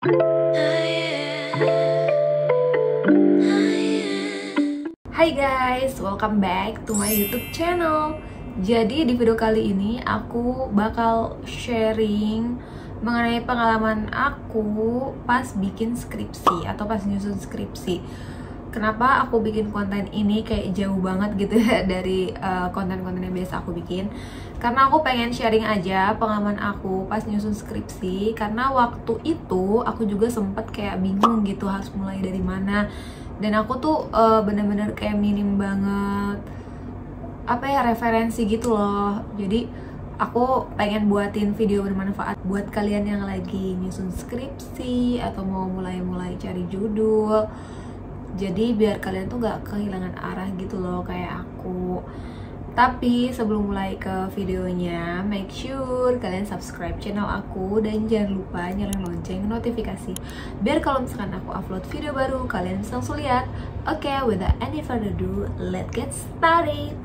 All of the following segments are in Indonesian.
Hai guys, welcome back to my YouTube channel. Jadi di video kali ini aku bakal sharing mengenai pengalaman aku pas bikin skripsi atau pas nyusun skripsi. Kenapa aku bikin konten ini kayak jauh banget gitu ya dari konten-konten yang biasa aku bikin. Karena aku pengen sharing aja pengalaman aku pas nyusun skripsi. Karena waktu itu aku juga sempet kayak bingung gitu harus mulai dari mana. Dan aku tuh bener-bener kayak minim banget referensi gitu loh. Jadi aku pengen buatin video bermanfaat buat kalian yang lagi nyusun skripsi atau mau mulai cari judul. Jadi biar kalian tuh gak kehilangan arah gitu loh kayak aku. Tapi sebelum mulai ke videonya, make sure kalian subscribe channel aku dan jangan lupa nyalain lonceng notifikasi biar kalau misalkan aku upload video baru kalian bisa langsung lihat. Oke, without any further ado, let's get started.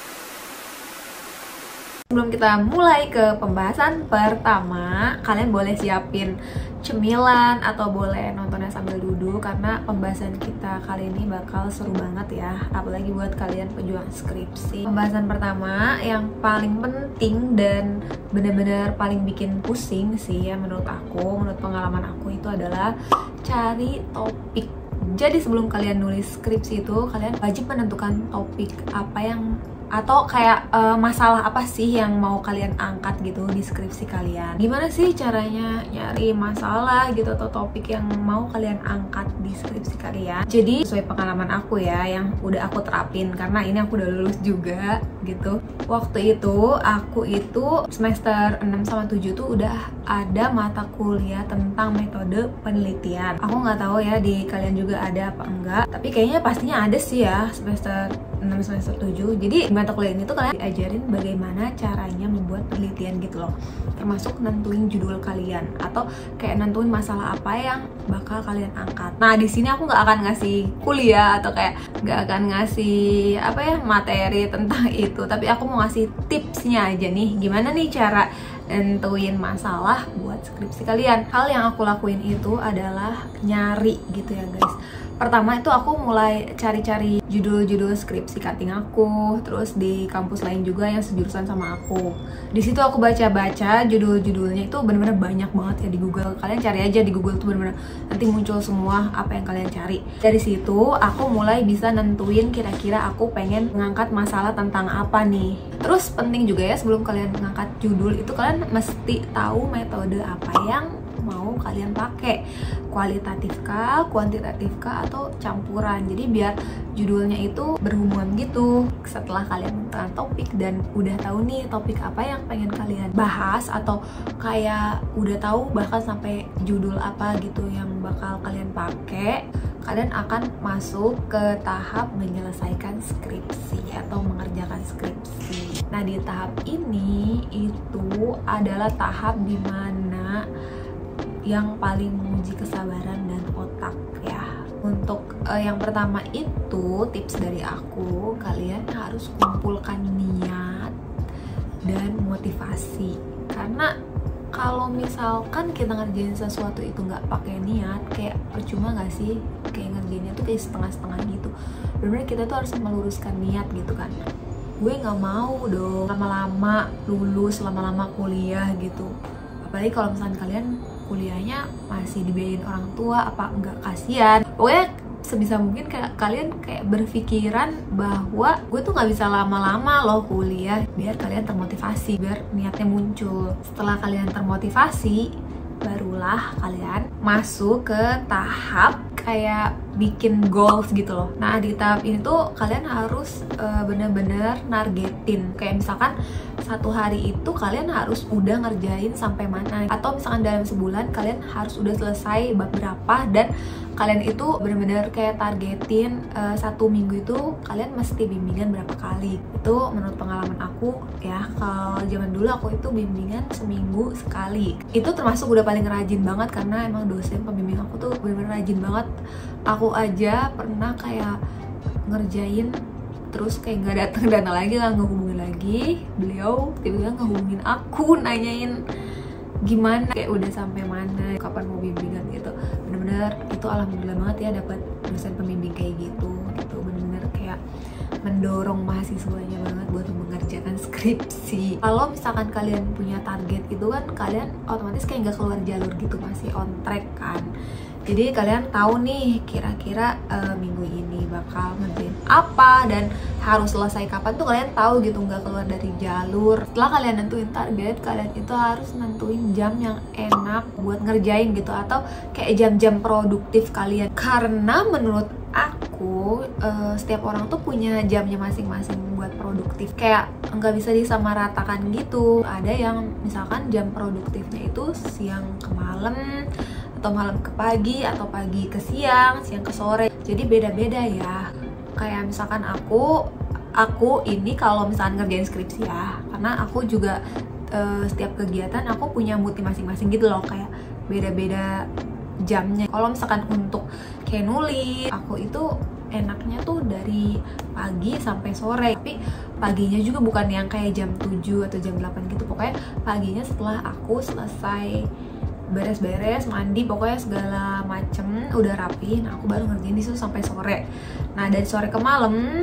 Sebelum kita mulai ke pembahasan pertama, kalian boleh siapin cemilan atau boleh nontonnya sambil duduk karena pembahasan kita kali ini bakal seru banget ya, apalagi buat kalian pejuang skripsi. Pembahasan pertama yang paling penting dan bener-bener paling bikin pusing sih ya menurut pengalaman aku itu adalah cari topik. Jadi sebelum kalian nulis skripsi itu, kalian wajib menentukan topik apa yang atau kayak masalah apa sih yang mau kalian angkat gitu di skripsi kalian. Gimana sih caranya nyari masalah gitu atau topik yang mau kalian angkat di skripsi kalian. Jadi sesuai pengalaman aku ya yang udah aku terapin karena ini aku udah lulus juga gitu. Waktu itu aku itu semester 6 sama 7 tuh udah ada mata kuliah tentang metode penelitian. Aku nggak tahu ya di kalian juga ada apa enggak, tapi kayaknya pastinya ada sih ya semester 6 semester 7. Jadi mata kuliah ini tuh kalian diajarin bagaimana caranya membuat penelitian gitu loh, termasuk nentuin judul kalian atau kayak nentuin masalah apa yang bakal kalian angkat. Nah di sini aku nggak akan ngasih kuliah atau kayak nggak akan ngasih materi tentang itu, tapi aku mau ngasih tipsnya aja nih, gimana nih cara nentuin masalah buat skripsi kalian. Hal yang aku lakuin itu adalah nyari gitu ya guys. Pertama itu aku mulai cari-cari judul-judul skripsi cutting aku, terus di kampus lain juga yang sejurusan sama aku. Di situ aku baca-baca judul-judulnya itu bener-bener banyak banget ya di Google. Kalian cari aja di Google tuh bener-bener nanti muncul semua apa yang kalian cari. Dari situ aku mulai bisa nentuin kira-kira aku pengen mengangkat masalah tentang apa nih. Terus penting juga ya sebelum kalian mengangkat judul itu kalian mesti tahu metode apa yang mau kalian pakai, kualitatif kah, kuantitatif kah, atau campuran. Jadi biar judulnya itu berhubungan gitu. Setelah kalian menentukan topik dan udah tahu nih topik apa yang pengen kalian bahas atau kayak udah tahu bahkan sampai judul apa gitu yang bakal kalian pakai, kalian akan masuk ke tahap menyelesaikan skripsi atau mengerjakan skripsi. Nah di tahap ini itu adalah tahap dimana yang paling menguji kesabaran dan otak ya. Untuk yang pertama itu tips dari aku, kalian harus kumpulkan niat dan motivasi. Karena kalau misalkan kita ngerjain sesuatu itu nggak pakai niat, kayak percuma nggak sih? Kayak ngerjainnya tuh kayak setengah-setengah gitu. Bener-bener kita tuh harus meluruskan niat gitu kan. Gue nggak mau dong lama-lama lulus, lama-lama kuliah gitu. Apalagi kalau misalkan kalian kuliahnya masih dibiayain orang tua, apa enggak kasihan. Pokoknya sebisa mungkin kayak kalian kayak berpikiran bahwa gue tuh nggak bisa lama-lama loh kuliah, biar kalian termotivasi, biar niatnya muncul. Setelah kalian termotivasi, barulah kalian masuk ke tahap kayak bikin goals gitu loh. Nah di tahap ini tuh kalian harus bener-bener nargetin. Kayak misalkan satu hari itu kalian harus udah ngerjain sampai mana, atau misalkan dalam sebulan kalian harus udah selesai bab berapa, dan kalian itu bener-bener kayak targetin satu minggu itu kalian mesti bimbingan berapa kali. Itu menurut pengalaman aku ya, kalau zaman dulu aku itu bimbingan seminggu sekali. Itu termasuk udah paling rajin banget karena emang dosen pembimbing aku tuh bener-bener rajin banget. Aku aja pernah kayak ngerjain terus kayak nggak datang lagi, nggak ngehubungin lagi beliau, tiba-tiba ngehubungin aku nanyain gimana, kayak udah sampai mana, kapan mau bimbingan gitu. bener-bener itu alhamdulillah banget ya dapat dosen pembimbing kayak gitu bener-bener kayak mendorong mahasiswanya banget buat mengerjakan skripsi. Kalau misalkan kalian punya target itu kan kalian otomatis kayak nggak keluar jalur gitu, masih on track kan. Jadi kalian tahu nih kira-kira minggu ini bakal ngerjain apa dan harus selesai kapan tuh kalian tahu gitu, nggak keluar dari jalur. Setelah kalian nentuin target, kalian itu harus nentuin jam yang enak buat ngerjain gitu, atau kayak jam-jam produktif kalian. Karena menurut aku setiap orang tuh punya jamnya masing-masing buat produktif, kayak nggak bisa disamaratakan gitu. Ada yang misalkan jam produktifnya itu siang ke malam, atau malam ke pagi, atau pagi ke siang, siang ke sore. Jadi beda-beda ya. Kayak misalkan aku ini kalau misalkan ngerjain skripsi ya, karena aku juga setiap kegiatan aku punya mood masing-masing gitu loh, kayak beda-beda jamnya. Kalau misalkan untuk kayak nulis, aku itu enaknya tuh dari pagi sampai sore, tapi paginya juga bukan yang kayak jam 7 atau jam 8 gitu. Pokoknya paginya setelah aku selesai beres-beres, mandi, pokoknya segala macem udah rapi, nah aku baru ngerjain disitu sampai sore. Nah dari sore ke malam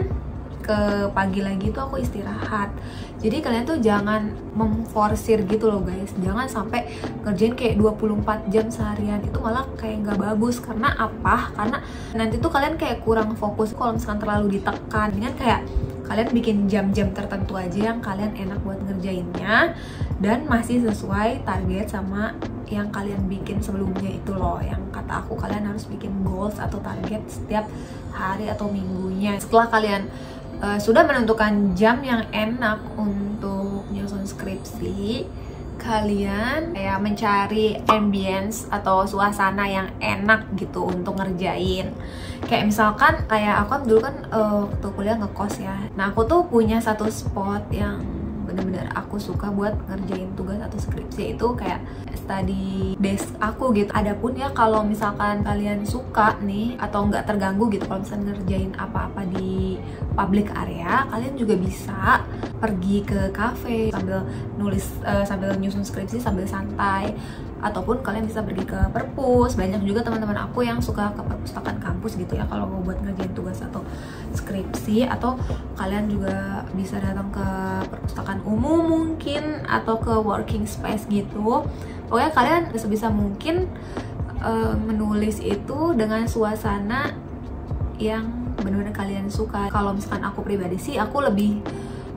ke pagi lagi tuh aku istirahat. Jadi kalian tuh jangan memforsir gitu loh guys, jangan sampai ngerjain kayak 24 jam seharian, itu malah kayak nggak bagus. Karena apa? Karena nanti tuh kalian kayak kurang fokus kalau misalkan terlalu ditekan. Dengan kayak kalian bikin jam-jam tertentu aja yang kalian enak buat ngerjainnya dan masih sesuai target sama yang kalian bikin sebelumnya itu loh. Yang kata aku kalian harus bikin goals atau target setiap hari atau minggunya. Setelah kalian sudah menentukan jam yang enak untuk nyusun skripsi, kalian kayak mencari ambience atau suasana yang enak gitu untuk ngerjain. Kayak misalkan kayak aku dulu kan waktu kuliah ngekos ya. Nah aku tuh punya satu spot yang bener-bener aku suka buat ngerjain tugas atau skripsi, itu kayak study desk aku gitu. Adapun ya kalau misalkan kalian suka nih atau nggak terganggu gitu kalau misalkan ngerjain apa-apa di public area, kalian juga bisa pergi ke cafe sambil nulis, sambil nyusun skripsi sambil santai. Ataupun kalian bisa pergi ke perpus. Banyak juga teman-teman aku yang suka ke perpustakaan kampus gitu ya kalau mau buat ngerjain tugas atau skripsi. Atau kalian juga bisa datang ke perpustakaan umum mungkin, atau ke working space gitu. Pokoknya kalian sebisa mungkin menulis itu dengan suasana yang benar-benar kalian suka. Kalau misalkan aku pribadi sih, aku lebih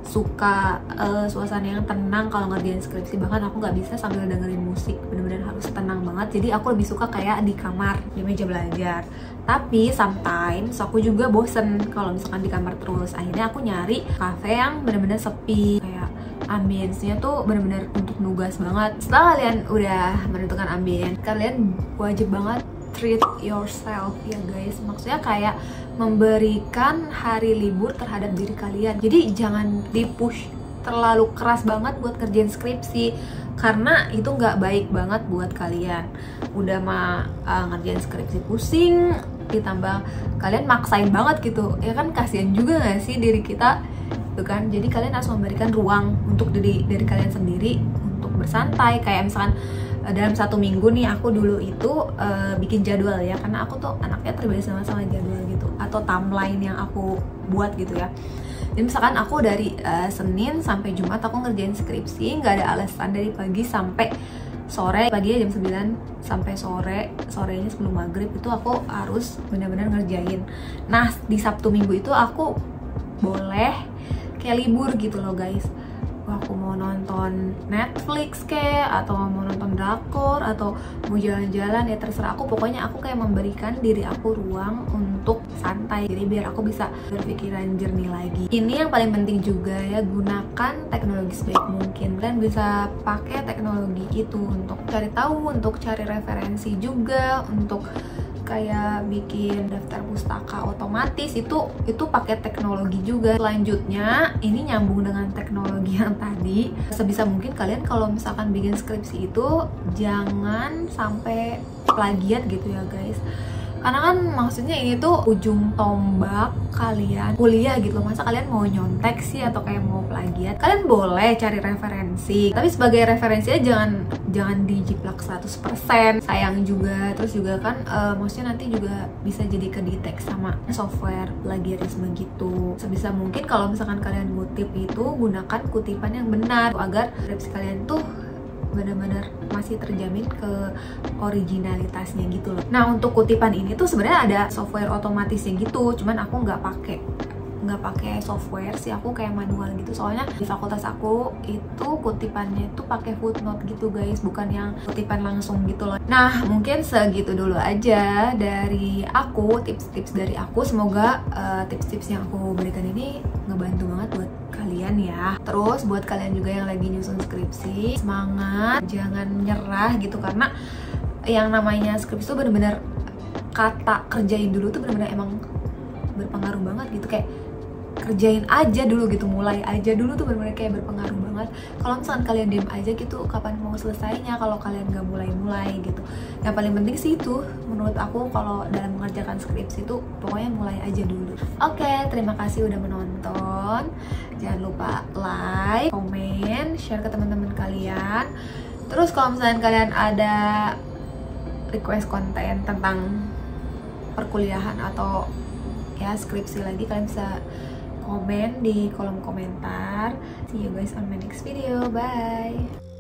suka suasana yang tenang kalau ngerjain skripsi. Bahkan aku nggak bisa sambil dengerin musik, bener-bener harus tenang banget. Jadi aku lebih suka kayak di kamar, di meja belajar. Tapi sometimes aku juga bosen kalau misalkan di kamar terus. Akhirnya aku nyari cafe yang bener-bener sepi, kayak ambience-nya tuh bener-bener untuk nugas banget. Setelah kalian udah menentukan ambience, kalian wajib banget treat yourself ya guys. Maksudnya kayak memberikan hari libur terhadap diri kalian. Jadi jangan di-push terlalu keras banget buat kerjain skripsi, karena itu nggak baik banget buat kalian. Udah mah ngerjain skripsi pusing, ditambah kalian maksain banget gitu, ya kan kasihan juga nggak sih diri kita, tuh kan. Jadi kalian harus memberikan ruang untuk dari kalian sendiri untuk bersantai. Kayak misalkan dalam satu minggu nih, aku dulu itu bikin jadwal ya, karena aku tuh anaknya terbiasa sama jadwal gitu, atau timeline yang aku buat gitu ya. Jadi misalkan aku dari Senin sampai Jumat aku ngerjain skripsi, nggak ada alasan, dari pagi sampai sore. Pagi jam 9 sampai sorenya sebelum maghrib itu aku harus benar-benar ngerjain. Nah di Sabtu Minggu itu aku boleh kayak libur gitu loh guys. Aku mau nonton Netflix kayak, atau mau nonton drakor, atau mau jalan-jalan, ya terserah aku. Pokoknya aku kayak memberikan diri aku ruang untuk santai, jadi biar aku bisa berpikiran jernih lagi. Ini yang paling penting juga ya, gunakan teknologi sebaik mungkin. Kan bisa pakai teknologi itu untuk cari tahu, untuk cari referensi juga, untuk kayak bikin daftar pustaka otomatis, itu pakai teknologi juga. Selanjutnya ini nyambung dengan teknologi yang tadi, sebisa mungkin kalian kalau misalkan bikin skripsi itu jangan sampai plagiat gitu ya guys. Karena kan maksudnya ini tuh ujung tombak kalian kuliah gitu loh. Masa kalian mau nyontek sih atau kayak mau plagiat? Kalian boleh cari referensi, tapi sebagai referensinya jangan dijiplak 100%. Sayang juga. Terus juga kan maksudnya nanti juga bisa jadi kedetek sama software plagiarisme gitu. Sebisa mungkin kalau misalkan kalian ngutip itu, gunakan kutipan yang benar agar skripsi kalian tuh benar-benar masih terjamin ke originalitasnya gitu loh. Nah, untuk kutipan ini tuh sebenarnya ada software otomatisnya gitu, cuman aku nggak pakai software sih, aku kayak manual gitu. Soalnya di fakultas aku itu kutipannya itu pakai footnote gitu guys, bukan yang kutipan langsung gitu loh. Nah, mungkin segitu dulu aja dari aku, tips-tips dari aku. Semoga tips-tips yang aku berikan ini ngebantu banget buat kalian ya. Terus buat kalian juga yang lagi nyusun skripsi, semangat, jangan nyerah gitu, karena yang namanya skripsi tuh bener-bener kata kerjain dulu tuh bener-bener emang berpengaruh banget gitu. Kayak kerjain aja dulu gitu, mulai aja dulu tuh bener-bener kayak berpengaruh banget. Kalau misalkan kalian diem aja gitu, kapan mau selesainya kalau kalian nggak mulai-mulai gitu. Yang paling penting sih itu menurut aku kalau dalam mengerjakan skripsi itu pokoknya mulai aja dulu. Oke, terima kasih udah menonton. Jangan lupa like, komen, share ke teman-teman kalian. Terus kalau misalkan kalian ada request konten tentang perkuliahan atau ya skripsi lagi, kalian bisa komen di kolom komentar. See you guys on my next video. Bye.